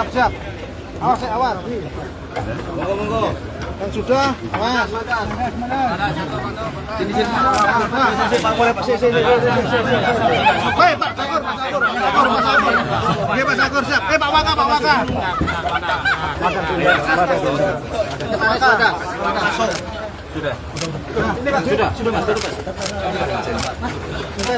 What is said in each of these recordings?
Siap. Awas, awas. Monggo. Yang sudah, Mas. Sini. Pak, boleh Pak. Sini. Hei, Pak Cakur. Oke, Pak Cakur siap. Pak Waka. Sudah. Ini Pak, sudah Mas. Ini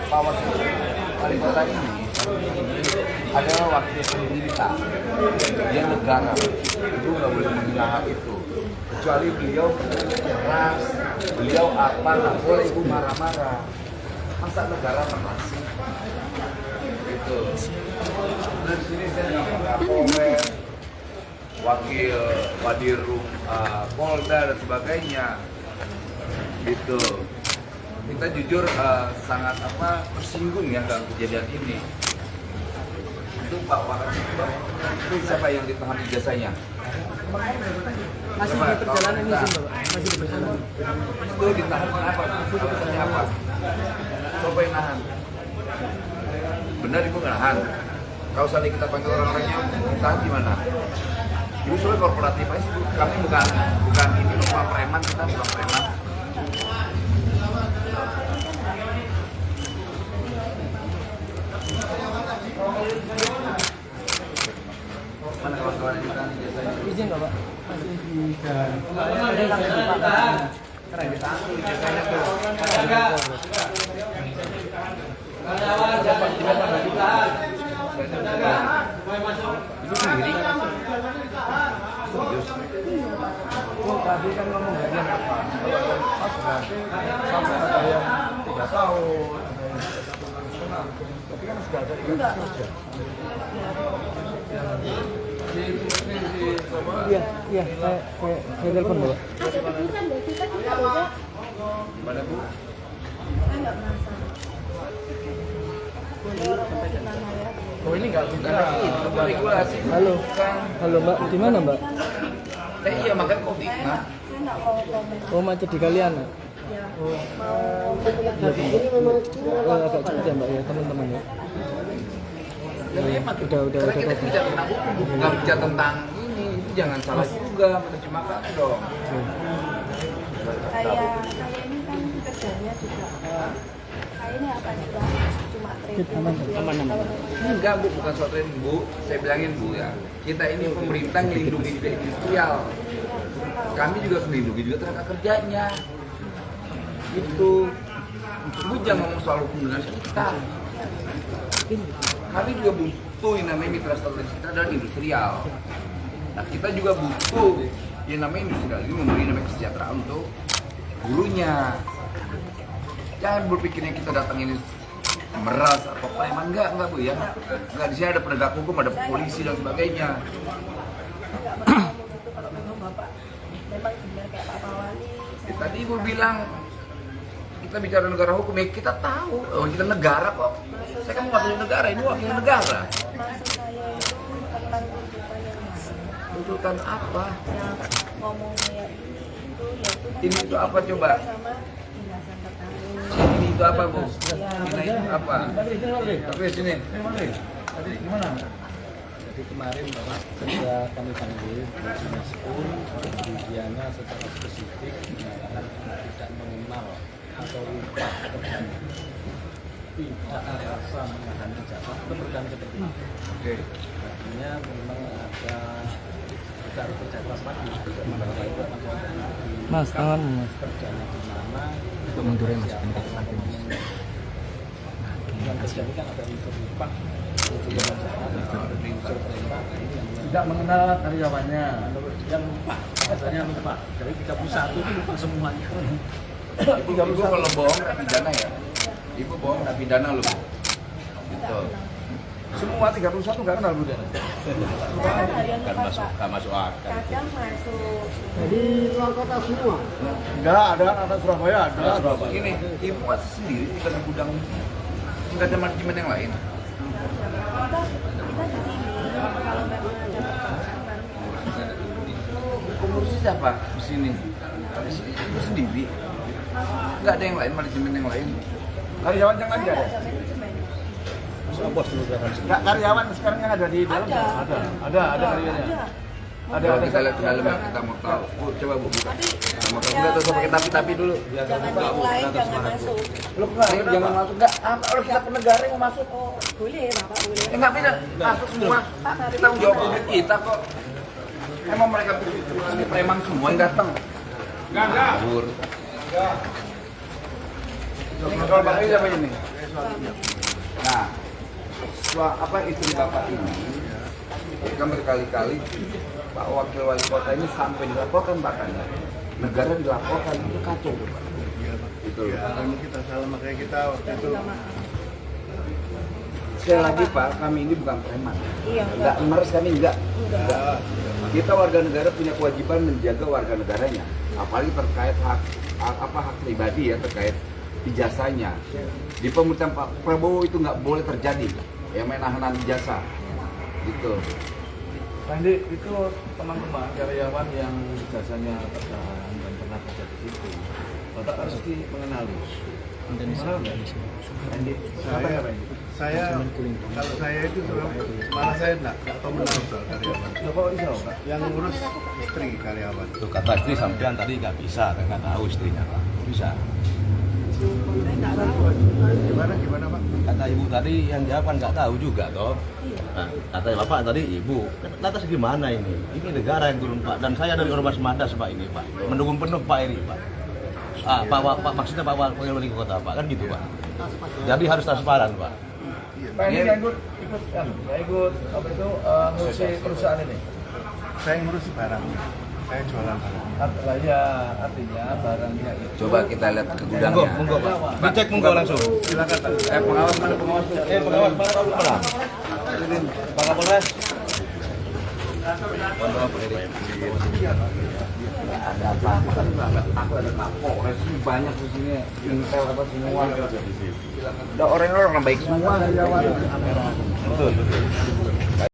Pawas wali kota ini adalah wakil pemerintah, dia negara, itu nggak boleh menghina hak itu. Kecuali beliau keras, beliau apa nggak boleh ibu marah-marah. Masa negara pernah sih? Gitu. Nah di sini saya dengan Kapolres, wakil Wadirum Polda dan sebagainya, gitu. Kita jujur sangat tersinggung ya dalam kejadian ini. Itu Pak Wakil itu siapa yang ditahan ijazahnya? Masih di perjalanan ini sih, Bapak. Masih di perjalanan. Itu ditahan kenapa? Alasannya apa? Coba yang nahan. Benar ibu nggak nahan. Kalau saat kita panggil orang-orangnya, ditahan gimana? Ibu soalnya korporatif aja. Kami bukan ini cuma preman, kita bukan preman. Mana kawan-kawan yang ditahan ijazahnya? Izin nggak, Pak? Masih di jalan. Keren ditahan ijazahnya tuh. Itu sendiri. Serius. Oh, tadi kan ngomong harian apa? Berarti sampai ada yang 3 tahun, ada yang 1 tahun. Tapi kan sudah ada ikat kerja. Iya, saya telepon, Bapak. Mana Bu? Oh ini nggak Karena itu regulasi. Halo, Mbak, di mana, Mbak? Iya makanya COVID. Nah, Oh, macet di Kaliana. Oh, agak cepet ya, Mbak, ya, teman-teman ya. Udah. karena kita bicara tentang hukum, nggak bicara tentang ini. Itu jangan salah juga menerjemahkan dong. Saya ini kan kerjanya juga saya ini apa juga cuma training. Enggak Bu, bukan soal training Bu. Saya bilangin Bu ya, kita ini pemerintah melindungi industrial. Kami juga melindungi juga tenaga kerjanya. Itu Bu jangan ngomong soal hukum dengan kita. Kami juga butuh yang namanya mitra strategis kita adalah industrial. Nah kita juga butuh yang namanya industrial ini memberi namanya kesejahteraan untuk burunya. Jangan berpikirnya kita datang ini meras atau preman, enggak Bu ya. Enggak, di sini ada penegak hukum, ada polisi dan sebagainya. Kalau memang Bapak memang benar kayak Pak Wali. Tadi Ibu bilang kita bicara negara hukum, ya kita tahu, oh kita negara kok. Saya kan wakil negara, ini wakil negara. Maksud saya itu tentang tuntutan yang Tuntutan apa? yang ngomong kayak ini Ini itu apa coba? sama binasan petani. Ini itu apa Bu? Ini itu apa? Tapi sini. Tadi gimana? Jadi kemarin Bapak ketika kami panggil Dinas pun pembuktiannya secara spesifik menyatakan tidak mengenal atau lupa pekerjaan, tidak merasa menahan ijazah pekerjaan seperti itu. Oke. Artinya memang ada kita harus kerja keras lagi bahwa itu Mas tangan Mas kerjanya di mana untuk mendorong yang terjadi kan ada unsur upah, unsur perintah, Tidak mengenal karyawannya. yang lupa, katanya lupa. Dari 31 itu lupa semuanya. Ibu kalau bohong kena pidana ya? Ibu bohong kena pidana loh Bu. Gitu. Semua 31 nggak kenal Bu Dana. Saya kan harian Kan lupa, masuk, Pak. kan masuk akal. Kadang masuk. Jadi luar kota semua. Enggak, ada anak Surabaya ada. Ini ibu masih sendiri di dalam gudang, nggak ada manajemen yang lain. Kita di sini kalau memang ada perkembangan baru Komersial siapa di sini? Di sini ibu sendiri. Nggak ada yang lain, manajemen yang lain. Karyawan yang lain nggak ada? Bos dulu kan. Nggak, karyawan sekarang yang ada di dalam? Ada. Ada karyawannya. Ada. Kalau kita lihat ke dalam ya, kita mau tahu. Bu, coba Bu buka. Kita mau tahu. Nggak tahu pakai tapi dulu. Jangan yang lain jangan masuk. Lu jangan masuk. Nggak, apa kalau kita penegara yang mau masuk? Oh, boleh, Bapak boleh. Nggak bisa masuk semua. Kita tanggung jawab publik kita kok. Emang mereka ini preman semua yang datang. Nggak ada. Kalau Bapak ini siapa ini? Nah, apa istri Bapak ini? Kan berkali-kali Pak Wakil Wali Kota ini sampai dilaporkan bahkan negara dilaporkan, itu kacau Pak. Itu. Karena kita salah, makanya kita waktu itu Sekali lagi Pak, kami ini bukan preman. Iya, Enggak meres kami enggak. Kita warga negara punya kewajiban menjaga warga negaranya, apalagi terkait hak pribadi ya, terkait ijazahnya. Di pemerintahan Pak Prabowo itu nggak boleh terjadi yang menahan ijazah gitu. Pak Andi, itu teman-teman karyawan yang jasanya tertahan dan pernah kerja di situ, Bapak harus mengenali. Mana Andi? saya kalau saya itu malah saya nggak tahu menang soal karyawan. Ya kok bisa Pak? Yang ngurus istri karyawan. Tuh kata istri sampean tadi nggak bisa, nggak tahu istrinya Pak. Bisa. Gimana Pak? Kata ibu tadi yang jawab kan nggak tahu juga toh. Nah, kata bapak tadi ibu, lantas gimana ini? Ini negara yang turun Pak, dan saya dari Ormas Madas Pak ini Pak, mendukung penuh Pak ini Pak. Pak maksudnya Pak Wakil Wali Kota Pak kan gitu Pak. Jadi harus transparan Pak. Pak Andi nggak ikut apa itu ngurusi perusahaan ini? Saya ngurus barangnya. Saya jualan barang. Artinya barangnya itu. Coba kita lihat ke gudangnya. Monggo Pak. Dicek monggo langsung. Silakan Pak. Pengawas mana pengawas? Pengawas Pak Kapolres. Pak Kapolres. Ada apa? Aku ada Kapolres ini banyak di sini. Intel apa semua. Ada orang baik semua. Betul.